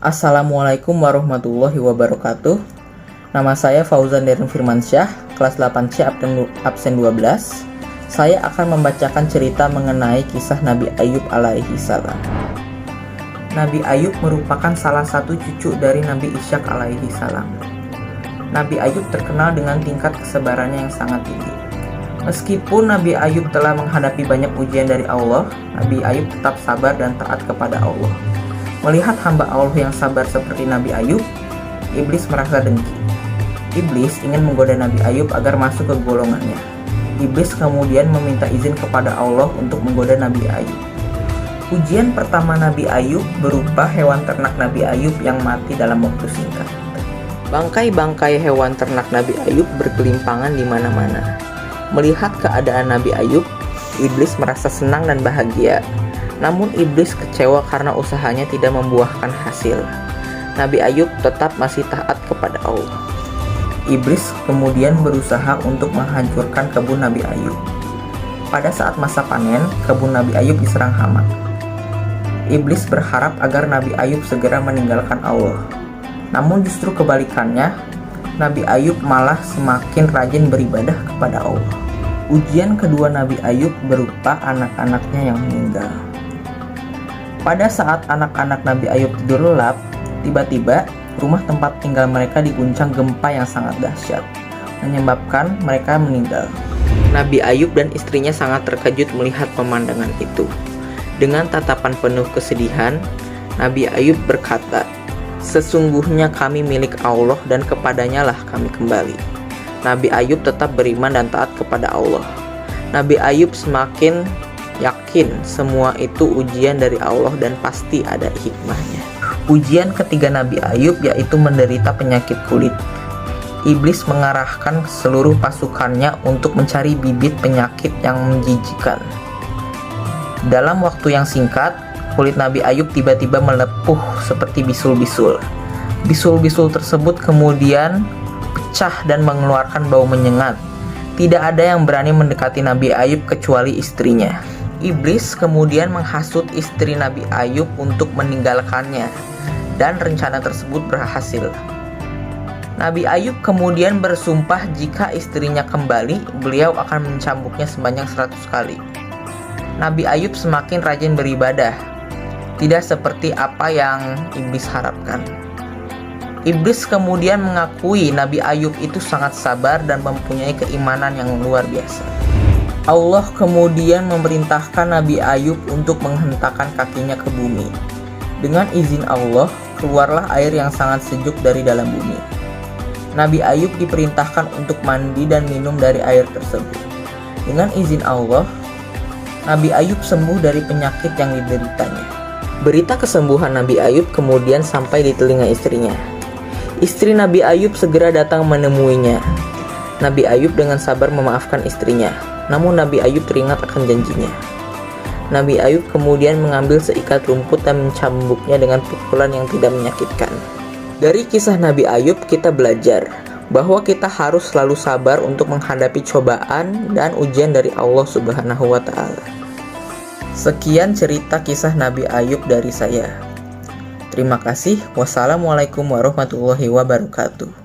Assalamualaikum warahmatullahi wabarakatuh. Nama saya Fauzan Derin Firmansyah, kelas 8C absen 12. Saya akan membacakan cerita mengenai kisah Nabi Ayub alaihi salam. Nabi Ayub merupakan salah satu cucu dari Nabi Ishaq alaihi salam. Nabi Ayub terkenal dengan tingkat kesabarannya yang sangat tinggi. Meskipun Nabi Ayub telah menghadapi banyak ujian dari Allah, Nabi Ayub tetap sabar dan taat kepada Allah. Melihat hamba Allah yang sabar seperti Nabi Ayub, iblis merasa dengki. Iblis ingin menggoda Nabi Ayub agar masuk ke golongannya. Iblis kemudian meminta izin kepada Allah untuk menggoda Nabi Ayub. Ujian pertama Nabi Ayub berupa hewan ternak Nabi Ayub yang mati dalam waktu singkat. Bangkai-bangkai hewan ternak Nabi Ayub bergelimpangan di mana-mana. Melihat keadaan Nabi Ayub, iblis merasa senang dan bahagia. Namun iblis kecewa karena usahanya tidak membuahkan hasil. Nabi Ayub tetap masih taat kepada Allah. Iblis kemudian berusaha untuk menghancurkan kebun Nabi Ayub. Pada saat masa panen, kebun Nabi Ayub diserang hama. Iblis berharap agar Nabi Ayub segera meninggalkan Allah. Namun justru kebalikannya, Nabi Ayub malah semakin rajin beribadah kepada Allah. Ujian kedua Nabi Ayub berupa anak-anaknya yang meninggal. Pada saat anak-anak Nabi Ayub tidur lelap, tiba-tiba rumah tempat tinggal mereka diguncang gempa yang sangat dahsyat, menyebabkan mereka meninggal. Nabi Ayub dan istrinya sangat terkejut melihat pemandangan itu. Dengan tatapan penuh kesedihan, Nabi Ayub berkata, "Sesungguhnya kami milik Allah dan kepadanya lah kami kembali." Nabi Ayub tetap beriman dan taat kepada Allah. Nabi Ayub semakin yakin semua itu ujian dari Allah dan pasti ada hikmahnya. Ujian ketiga Nabi Ayub yaitu menderita penyakit kulit. Iblis mengarahkan seluruh pasukannya untuk mencari bibit penyakit yang menjijikan. Dalam waktu yang singkat, kulit Nabi Ayub tiba-tiba melepuh seperti bisul-bisul. Bisul-bisul tersebut kemudian pecah dan mengeluarkan bau menyengat. Tidak ada yang berani mendekati Nabi Ayub kecuali istrinya. Iblis kemudian menghasut istri Nabi Ayub untuk meninggalkannya, dan rencana tersebut berhasil. Nabi Ayub kemudian bersumpah jika istrinya kembali, beliau akan mencambuknya sebanyak 100 kali. Nabi Ayub semakin rajin beribadah, tidak seperti apa yang iblis harapkan. Iblis kemudian mengakui Nabi Ayub itu sangat sabar dan mempunyai keimanan yang luar biasa. Allah kemudian memerintahkan Nabi Ayub untuk menghentakkan kakinya ke bumi. Dengan izin Allah, keluarlah air yang sangat sejuk dari dalam bumi. Nabi Ayub diperintahkan untuk mandi dan minum dari air tersebut. Dengan izin Allah, Nabi Ayub sembuh dari penyakit yang dideritanya. Berita kesembuhan Nabi Ayub kemudian sampai di telinga istrinya. Istri Nabi Ayub segera datang menemuinya. Nabi Ayub dengan sabar memaafkan istrinya. Namun Nabi Ayub teringat akan janjinya. Nabi Ayub kemudian mengambil seikat rumput dan mencambuknya dengan pukulan yang tidak menyakitkan. Dari kisah Nabi Ayub kita belajar bahwa kita harus selalu sabar untuk menghadapi cobaan dan ujian dari Allah Subhanahu wa Ta'ala. Sekian cerita kisah Nabi Ayub dari saya. Terima kasih. Wassalamualaikum warahmatullahi wabarakatuh.